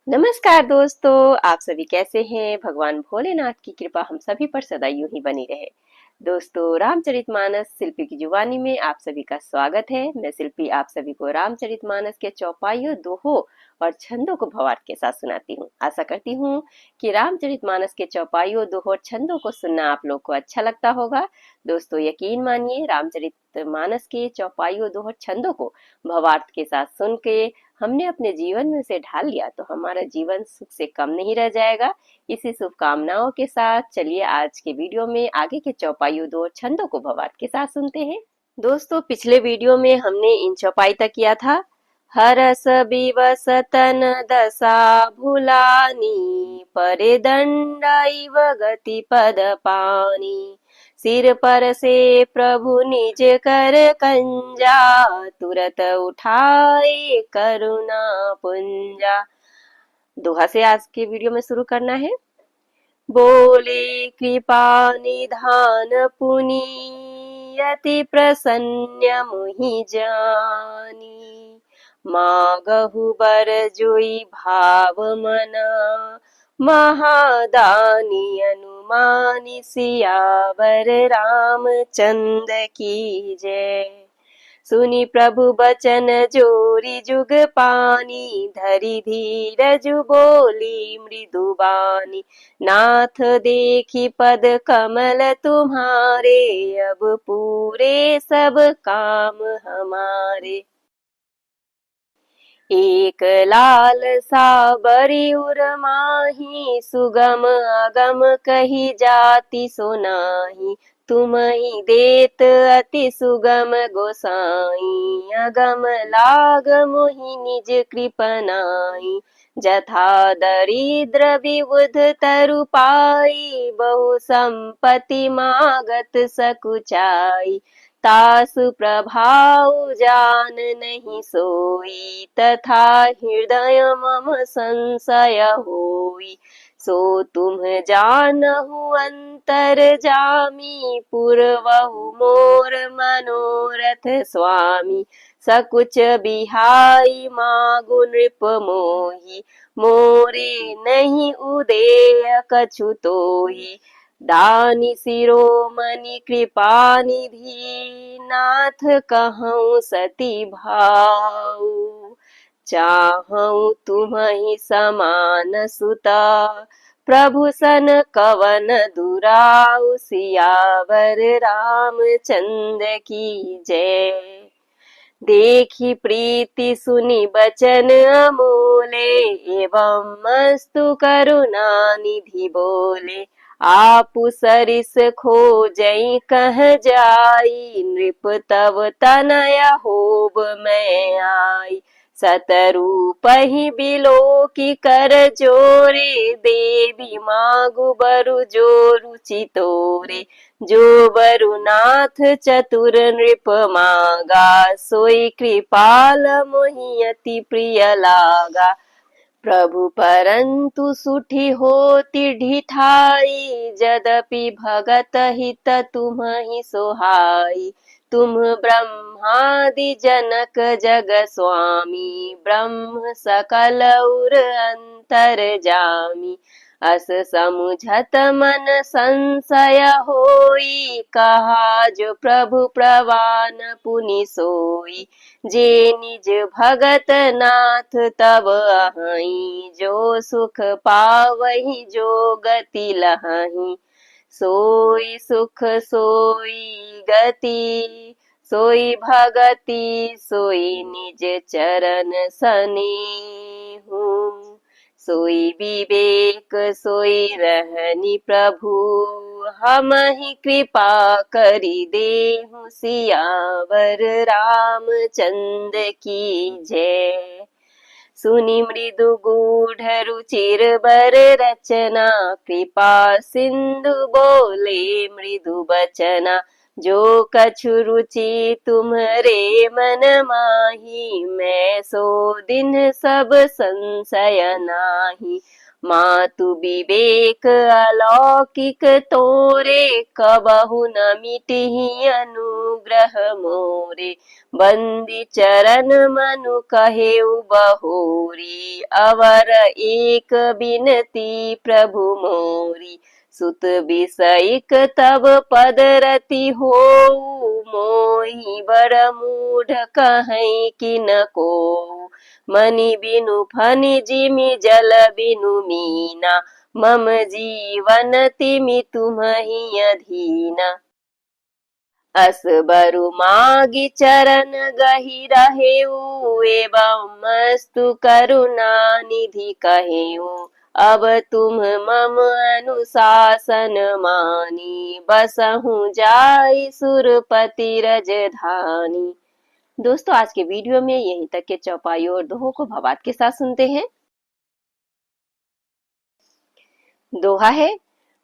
नमस्कार दोस्तों, आप सभी कैसे हैं? भगवान भोलेनाथ की कृपा हम सभी पर सदा यूं ही बनी रहे। दोस्तों, रामचरितमानस शिल्पी की जुबानी में आप सभी का स्वागत है। मैं शिल्पी आप सभी को रामचरितमानस के चौपाइयों, दोहों और छंदों को भावार्थ के साथ सुनाती हूँ। आशा करती हूँ कि रामचरितमानस के चौपाइयों, दोहों और छंदों को सुनना आप लोग को अच्छा लगता होगा। दोस्तों, यकीन मानिए, रामचरितमानस के चौपाइयों, दोहों और छंदों को भावार्थ के साथ सुन के हमने अपने जीवन में उसे ढाल लिया तो हमारा जीवन सुख से कम नहीं रह जाएगा। इसी शुभकामनाओं के साथ चलिए आज के वीडियो में आगे के चौपाइयों, दो छंदों को भावार्थ के साथ सुनते हैं। दोस्तों, पिछले वीडियो में हमने इन चौपाई तक किया था। हरस बिवस तन दशा भुलानी, परे दंड इव गति पद पानी। सिर पर से प्रभु निज कर कंजा, तुरत उठाए करुणा पुंजा। दोहा से आज के वीडियो में शुरू करना है। बोले कृपा निधान पुनि, अति प्रसन्न मुहि जानी। मागहु बर जोई भाव मना, महादानी अनुमानी। सियावर रामचंद्र की जय। सुनि प्रभु बचन जोरी जुग पानी, धरि धीरज बोली मृदु बानी। नाथ देखी पद कमल तुम्हारे, अब पूरे सब काम हमारे। एक लाल साबरी उर माही, सुगम अगम कही जाति सुनाही। तुम ही देत अति सुगम गोसाई, अगम लाग मोहि निज कृपनाई। जथा दरिद्र विबुध तरु पाई, बहु संपत्ति मागत सकुचाई। तासु प्रभाव जान नहीं सोई, तथा हृदय मम संशय होई। सो तुम जानहु अंतर जामी, पूर्वहु मोर मनोरथ स्वामी। सकुच बिहाई मागु नृप मोहि, मोरे नहीं उदेय कछु तोहि। दानी शिरोमणि कृपा निधि, नाथ कहूँ सती भाऊ। चाहूँ तुम्हि समान सुता, प्रभु सन कवन दुराऊ। सियावर रामचंद्र की जय। देखी प्रीति सुनि बचन अमोले, एवं मस्तु करुणा निधि बोले। आपु सरिस खोजई कह जाई, नृप तव तनय होब मैं आई। सतरूप ही बिलो की कर जोरे, देवी मागु बरु जो रुचि तोरे। जो बरुनाथ चतुर नृप मागा, सोई कृपाल मोहि अति प्रिय लागा। प्रभु परंतु सुठी होती ढिठाई, जदपि भगत हित तुम्हि सोहाई। तुम ब्रह्मादि जनक जग स्वामी, ब्रह्म सकल उर अंतर जामी। अस समुझत मन संशय होई, कहा जो प्रभु प्रवान पुनि सोई। जे निज भगत नाथ तब अहाई, जो सुख पावहि जो गति लहाई। सोई सुख सोई गति, सोई भगति, सोई निज चरण सनेहु। सोई विवेक सोई रहनी प्रभु, हमहि कृपा करि देहु। सियावर रामचंद्र की जय। सुनि मृदु गूढ़ रुचिर बर रचना, कृपा सिंधु बोले मृदु बचना। जो कछु रुचि तुम्हरे मन माही, मैं सो दिन सब संशय नाही। मातु विवेक अलौकिक तोरे, कबहु न मिटहि अनुग्रह मोरे। बंदी चरण मनु कहेउ बहोरी, अवर एक बिनती प्रभु मोरी। सुत विषयिक तब पद रति होऊ, मोहि बड़ मूढ़ कहीं कि न को। मनि बिनु फनि जिमि जल बिनु मीना, मम जीवन तिमि तुम्हि अधीना। अस बरु मागी चरण गहि रहेऊ, एवं मस्तु करुणा निधि कहेऊ। अब तुम मम अनुशासन मानी, बसहु जाई सुरपति रजधानी। दोस्तों, आज के वीडियो में यहीं तक के चौपाई और दोहों को भवात के साथ सुनते हैं। दोहा है,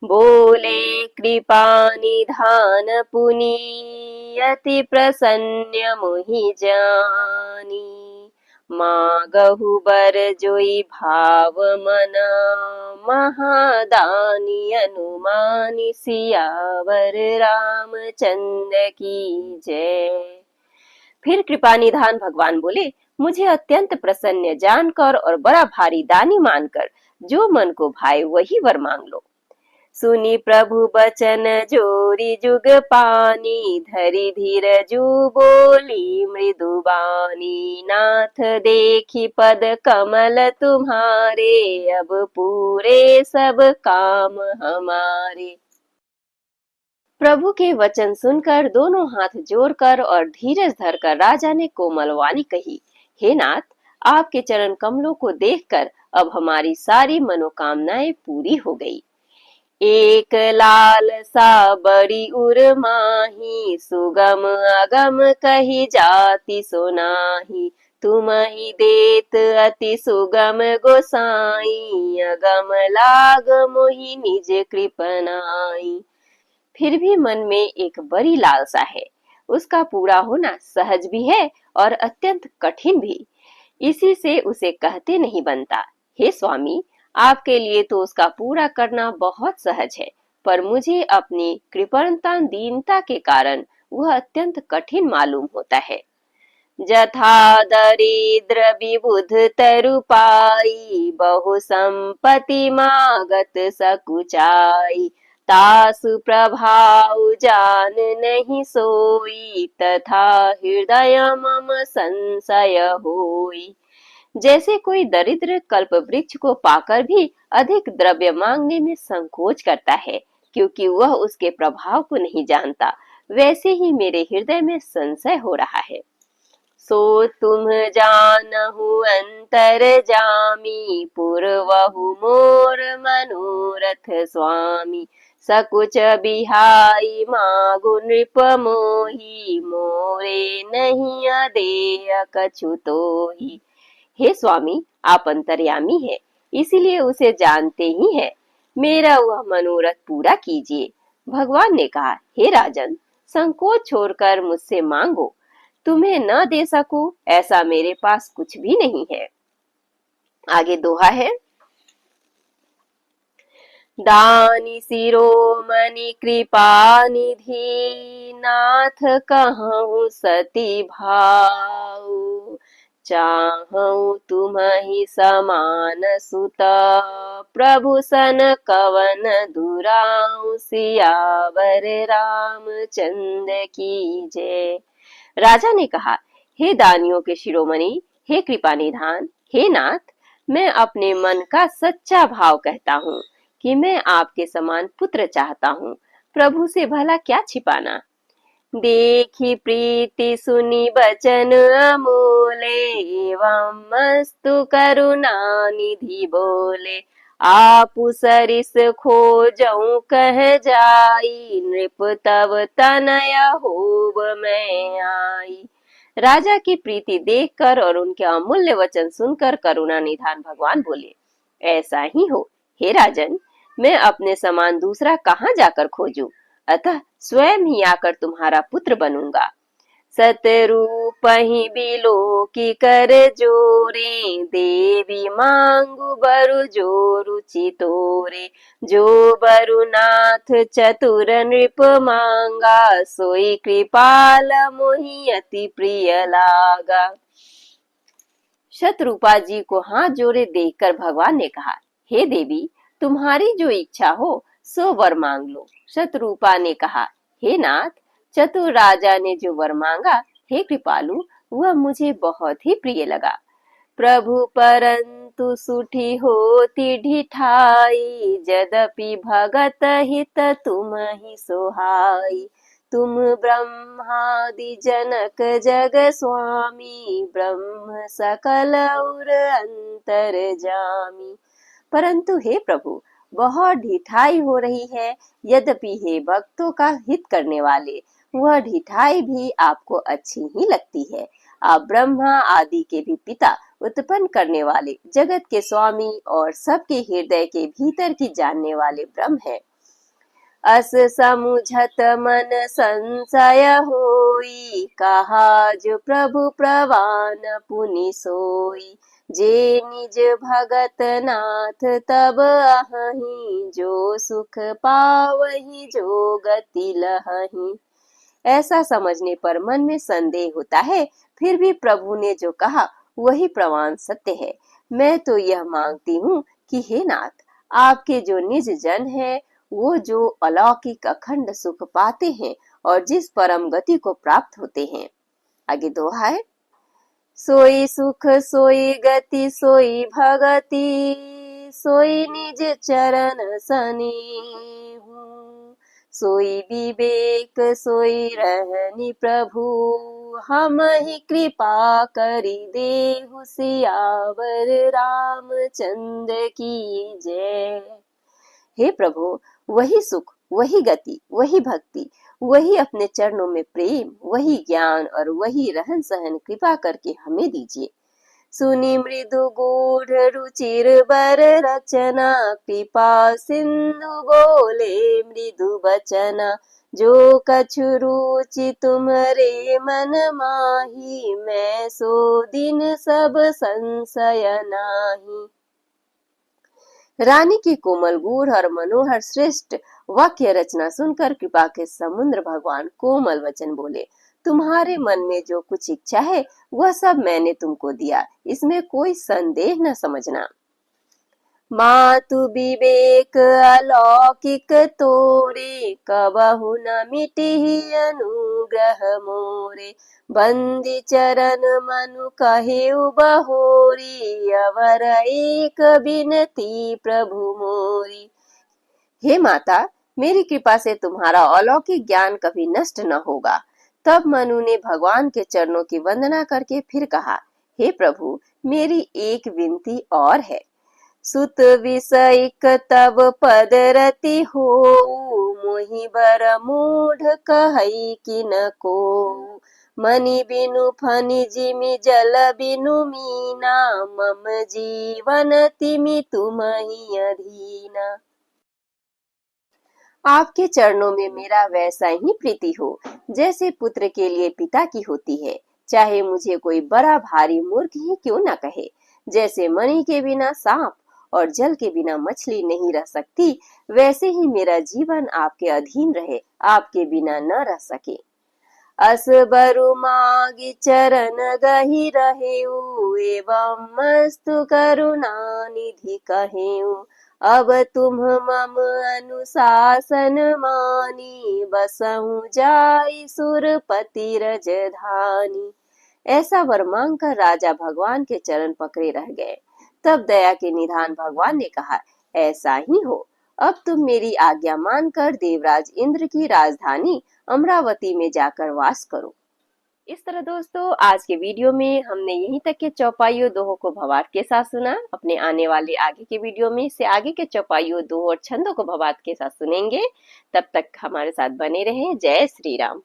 बोले कृपा निधान पुनि, अति प्रसन्न मोहि जानी। मागहु बर जोई भाव मना, महादानी अनुमानी। सियावर रामचंद्र की जय। फिर कृपा निधान भगवान बोले, मुझे अत्यंत प्रसन्न जानकर और बड़ा भारी दानी मानकर जो मन को भाए वही वर मांग लो। सुनी प्रभु बचन जोरी जुग पानी, धरि धीर जू बोली मृदु बानी। नाथ देखी पद कमल तुम्हारे, अब पूरे सब काम हमारे। प्रभु के वचन सुनकर दोनों हाथ जोड़कर और धीरज धरकर राजा ने कोमल वाणी कही, हे नाथ, आपके चरण कमलों को देखकर अब हमारी सारी मनोकामनाएं पूरी हो गई। एक लाल सा बड़ी उर माही, सुगम अगम कही जाति सुनाही। तुम ही देत अति सुगम गोसाई, अगम लाग मोहि निज कृपनाई। फिर भी मन में एक बड़ी लालसा है, उसका पूरा होना सहज भी है और अत्यंत कठिन भी। इसी से उसे कहते नहीं बनता। हे स्वामी, आपके लिए तो उसका पूरा करना बहुत सहज है, पर मुझे अपनी कृपणता दीनता के कारण वह अत्यंत कठिन मालूम होता है। जथा दरिद्र विबुध तरु पाई, बहु संपत्ति मागत सकुचाई। तासु प्रभाव जान नहीं सोई, तथा हृदय मम संशय होई। जैसे कोई दरिद्र कल्प वृक्ष को पाकर भी अधिक द्रव्य मांगने में संकोच करता है, क्योंकि वह उसके प्रभाव को नहीं जानता, वैसे ही मेरे हृदय में संशय हो रहा है। सो तुम जानहु अंतर जामी, पूर्वहु मोर मनोरथ स्वामी। सकुच बिहाई मागु नृप मोही, मोरे नहीं अदेय कछु तोही। हे स्वामी, आप अंतर्यामी हैं, इसीलिए उसे जानते ही हैं। मेरा वह मनोरथ पूरा कीजिए। भगवान ने कहा, हे राजन, संकोच छोड़कर मुझसे मांगो। तुम्हें न दे सकूं ऐसा मेरे पास कुछ भी नहीं है। आगे दोहा है, दानी शिरोमणि कृपा निधि, नाथ कहूँ सती भाऊ। चाहूँ तुम्हि समान सुत, प्रभु सन कवन दुराऊ। सियावर रामचंद्र की जय। राजा ने कहा, हे दानियों के शिरोमणि, हे कृपा निधान, हे नाथ, मैं अपने मन का सच्चा भाव कहता हूँ कि मैं आपके समान पुत्र चाहता हूँ। प्रभु से भला क्या छिपाना। देखी प्रीति सुनी बचन अमोले, एवं मस्तु करुणा निधि बोले। आपु सरिस खोजऊं कह जाई, नृप तब तनय होब मैं आई। राजा की प्रीति देखकर और उनके अमूल्य वचन सुनकर करुणा निधान भगवान बोले, ऐसा ही हो हे राजन, मैं अपने समान दूसरा कहाँ जाकर खोजूं। अतः स्वयं ही आकर तुम्हारा पुत्र बनूंगा। सतरूप ही बिलो की कर जोरे, देवी मांगू बरु जो रुचि तोरे। जो बरु नाथ चतुर नृप मांगा, सोई कृपाल मोहि अति प्रिय लागा। शतरूपा जी को हाथ जोड़े देखकर भगवान ने कहा, हे देवी, तुम्हारी जो इच्छा हो सो वर मांग लो। शतरूपा ने कहा, हे नाथ, चतुर राजा ने जो वर मांगा, हे कृपालु, वह मुझे बहुत ही प्रिय लगा। प्रभु परंतु सुठी होती ढिठाई, यद्यपि भगत हित तुम ही सोहाई। तुम ब्रह्मादि जनक जग स्वामी, ब्रह्म सकल और अंतर जामी। परंतु हे प्रभु, बहुत ढिठाई हो रही है। यद्यपि हे भक्तों का हित करने वाले, वह ढिठाई भी आपको अच्छी ही लगती है। आप ब्रह्मा आदि के भी पिता, उत्पन्न करने वाले, जगत के स्वामी और सबके हृदय के भीतर की जानने वाले ब्रह्म है। अस समुझत मन संशय होई, कहा जो प्रभु प्रवान पुनि सोई। जे निज भगत नाथ तब अहहि, जो सुख पावहि जो गति लहहि। ऐसा समझने पर मन में संदेह होता है, फिर भी प्रभु ने जो कहा वही प्रमाण सत्य है। मैं तो यह मांगती हूँ कि हे नाथ, आपके जो निज जन है, वो जो अलौकिक अखंड सुख पाते हैं और जिस परम गति को प्राप्त होते हैं। आगे दोहा है, सोई सुख सोई गति सोई भगति, सोई निज चरण सनेहु। सोई विवेक सोई रहनी प्रभु, हम ही कृपा करी देहु। सियावर रामचंद्र की जय। हे प्रभु, वही सुख, वही गति, वही भक्ति, वही अपने चरणों में प्रेम, वही ज्ञान और वही रहन सहन कृपा करके हमें दीजिए। सुनी मृदु गूढ़ रुचिर बर रचना, कृपा सिंधु बोले मृदु बचना। जो कछु रुचि तुम्हारे मन माही, मैं सो दिन सब संशय नाही। रानी की कोमल गूढ़ और मनोहर श्रेष्ठ वाक्य रचना सुनकर कृपा के समुद्र भगवान कोमल वचन बोले, तुम्हारे मन में जो कुछ इच्छा है वह सब मैंने तुमको दिया, इसमें कोई संदेह न समझना। मातु विवेक अलौकिक तोरे, कबहु न मिटिहि अनुग्रह मोरे। बंदी चरण मनु कहेउ बहोरी, अवर एक बिनती प्रभु मोरी। हे माता, मेरी कृपा से तुम्हारा अलौकिक ज्ञान कभी नष्ट न होगा। तब मनु ने भगवान के चरणों की वंदना करके फिर कहा, हे प्रभु, मेरी एक विनती और है। सुत विषयिक तब पद रति हो, मोहि बर मूढ़ कहई कि न को। मणि बिनु फनि जिमि जल बिनु मीना, मम जीवन तिमि तुम्हि अधीना। आपके चरणों में मेरा वैसा ही प्रीति हो जैसे पुत्र के लिए पिता की होती है, चाहे मुझे कोई बड़ा भारी मूर्ख ही क्यों न कहे। जैसे मणि के बिना सांप और जल के बिना मछली नहीं रह सकती, वैसे ही मेरा जीवन आपके अधीन रहे, आपके बिना न रह सके। अस बरु मागी चरण गही रहेऊ, एवं मस्तु करुणा निधि कहेऊ। अब तुम मम अनुशासन मानी, बसहु जाई सुरपति रजधानी। ऐसा वर मांग कर राजा भगवान के चरण पकड़े रह गए। तब दया के निधान भगवान ने कहा, ऐसा ही हो। अब तुम मेरी आज्ञा मानकर देवराज इंद्र की राजधानी अमरावती में जाकर वास करो। इस तरह दोस्तों, आज के वीडियो में हमने यहीं तक के चौपाइयों दोहों को भवार्थ के साथ सुना। अपने आने वाले आगे के वीडियो में इससे आगे के चौपाइयों दोहों और छंदों को भवार्थ के साथ सुनेंगे। तब तक हमारे साथ बने रहें। जय श्री राम।